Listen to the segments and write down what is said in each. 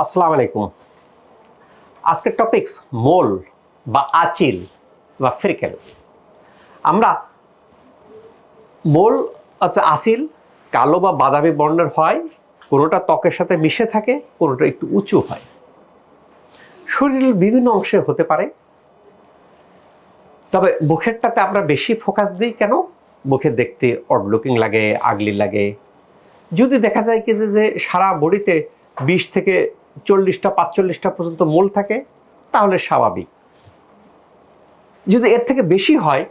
আসসালামু আলাইকুম। আজকের টপিকস মোল বা আচিল বা ফ্রিকেল। আমরা মোল আচিল কালো বা বাদামি বর্ণের হয়, কোনোটা ত্বকের সাথে মিশে থাকে, কোনোটা একটু উঁচু হয়। শরীরের বিভিন্ন অংশে হতে পারে, তবে মুখেরটাতে আমরা বেশি ফোকাস দিই। কেন? মুখে দেখতে অড লুকিং লাগে, আগলি লাগে। যদি দেখা যায় কি যে সারা বডিতে 20 থেকে 40টা 45টা পর্যন্ত মোল থাকে, তাহলে স্বাভাবিক। যদি এর থেকে বেশি হয়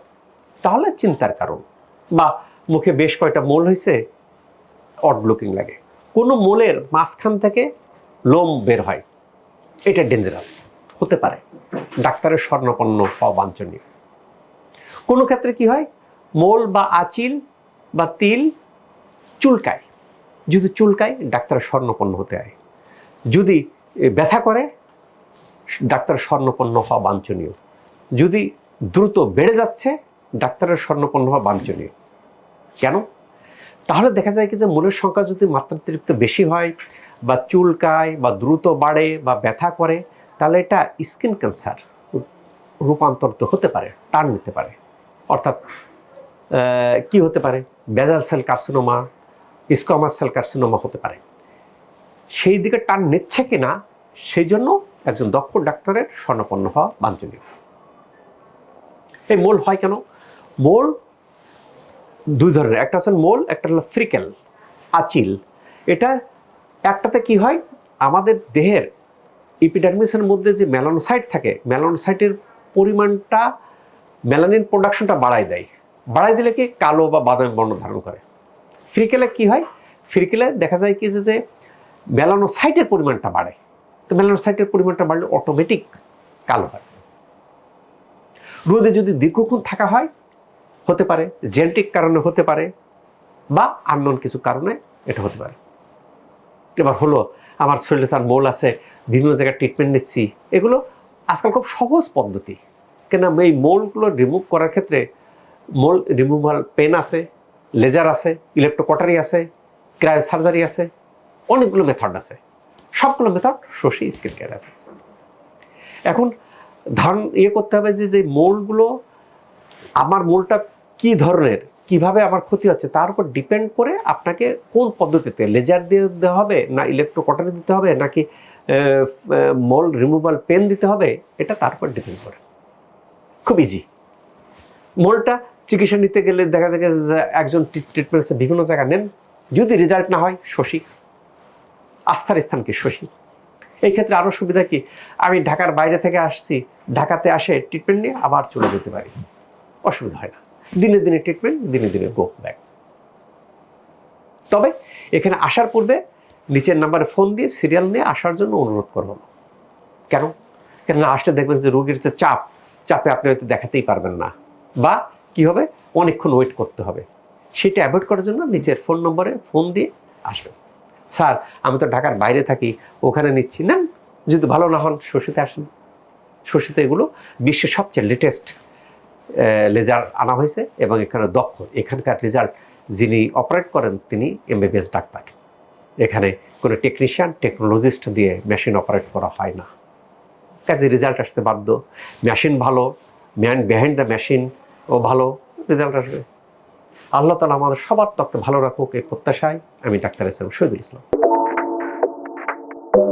তাহলে চিন্তার কারণ, বা মুখে বেশ কয়টা মোল হয়েছে, অড লুকিং লাগে। কোনো মোলের মাঝখান থেকে লোম বের হয়, এটা ডেঞ্জারাস হতে পারে, ডাক্তারের শরণাপন্ন হওয়া বাঞ্ছনীয়। কোনো ক্ষেত্রে কি হয়, মোল বা আচিল বা তিল চুলকায়। যদি চুলকায়, ডাক্তারের শরণাপন্ন হতে হয়। যদি ব্যথা করে, ডাক্তারের শরণাপন্ন হওয়া বাঞ্ছনীয়। যদি দ্রুত বেড়ে যাচ্ছে, ডাক্তারের শরণাপন্ন হওয়া বাঞ্ছনীয়। কেন? তাহলে দেখা যায় কি যে মোলের সংখ্যা যদি মাত্রাতিরিক্ত বেশি হয়, বা চুলকায়, বা দ্রুত বাড়ে, বা ব্যথা করে, তাহলে এটা স্কিন ক্যান্সার রূপান্তরিত হতে পারে, টার্ন নিতে পারে। অর্থাৎ কি হতে পারে, বেজাল cell carcinoma, squamous cell carcinoma হতে পারে। সেই দিকে টার্ন নিচ্ছে কিনা, সেই জন্য একজন দক্ষ ডাক্তারের শরণাপন্ন হওয়া বাঞ্ছনীয়। এই মোল হয় কেন? মোল দুই ধরনের, একটা হচ্ছে মোল, একটা হলো ফ্রিকেল, আচিল। এটা একটাতে কি হয়, আমাদের দেহের এপিডার্মিসের মধ্যে যে মেলানোসাইট থাকে, মেলানোসাইটের পরিমাণটা, মেলানিন প্রোডাকশনটা বাড়ায় দেয়। বাড়াই দিলে কি কালো বা বাদামি বর্ণ ধারণ করে। ফ্রিকেলে কি হয়, ফ্রিকেলে দেখা যায় কি যে মেলানোসাইটের পরিমাণটা বাড়ে। তো মেলানোসাইটের পরিমাণটা বাড়লে অটোমেটিক কালো হয়। রোদে যদি দীর্ঘক্ষণ থাকা হয়, হতে পারে জেনেটিক কারণে, হতে পারে বা আননোন কিছু কারণে এটা হতে পারে। এবার হলো আমার শরীরে স্যার মোল আছে, বিভিন্ন জায়গায় ট্রিটমেন্ট নিচ্ছি, এগুলো আজকাল খুব সহজ পদ্ধতি। কেন এই মোলগুলো রিমুভ করার ক্ষেত্রে মোল রিমুভাল পেন আছে, লেজার আছে, ইলেকট্রোকটারি আছে, ক্রায়ো সার্জারি আছে, অনেকগুলো মেথড আছে। সবগুলো মেথড শশী স্কিন কেয়ার আছে। এখন ধারণ করতে হবে যে মোলগুলো, আমার মোলটা কি ধরনের, কিভাবে আমার ক্ষতি হচ্ছে, তার উপর ডিপেন্ড করে আপনাকে কোন পদ্ধতিতে, লেজার দিয়ে দিতে হবে, না ইলেকট্রোকটারি দিতে হবে, নাকি মোল রিমুভাল পেন দিতে হবে, এটা তার উপর ডিপেন্ড করে। খুব ইজি। মোলটা চিকিৎসা নিতে গেলে দেখা যায় যে একজন ট্রিটমেন্টে বিভিন্ন জায়গা নেন, যদি রেজাল্ট না হয় শশী, আস্থার স্থান কি শশী। এই ক্ষেত্রে আরও সুবিধা কি, আমি ঢাকার বাইরে থেকে আসছি, ঢাকাতে আসে ট্রিটমেন্ট নিয়ে আবার চলে যেতে পারি, অসুবিধা হয় না। দিনে দিনে ট্রিটমেন্ট, দিনে দিনে গো ব্যাক। তবে এখানে আসার পূর্বে নিচের নাম্বারে ফোন দিয়ে সিরিয়াল নিয়ে আসার জন্য অনুরোধ করব। কেন? কেননা আসলে দেখবেন যে রোগীর যে চাপে আপনি হয়তো দেখাতেই পারবেন না, বা কি হবে, অনেকক্ষণ ওয়েট করতে হবে। সেটা অ্যাভয়েড করার জন্য নিচের ফোন নম্বরে ফোন দিয়ে আসবেন। স্যার আমি তো ঢাকার বাইরে থাকি, ওখানে নিচ্ছি না, যদি ভালো না হন শশীতে আসেন। শশীতে এগুলো বিশ্বের সবচেয়ে লেটেস্ট লেজার আনা হয়েছে, এবং এখানে দক্ষ, এখানকার রেজাল্ট যিনি অপারেট করেন তিনি এমবিবিএস ডাক্তার। এখানে কোনো টেকনিশিয়ান, টেকনোলজিস্ট দিয়ে মেশিন অপারেট করা হয় না, কাজে রেজাল্ট আসতে বাধ্য। মেশিন ভালো, ম্যান বিহাইন্ড দ্য মেশিন ও ভালো, রেজাল্ট আসবে। আল্লাহ তাআলা আমাদের সবার ত্বককে ভালো রাখুক, এই প্রত্যাশায় আমি doctor S M Shahidul Islam.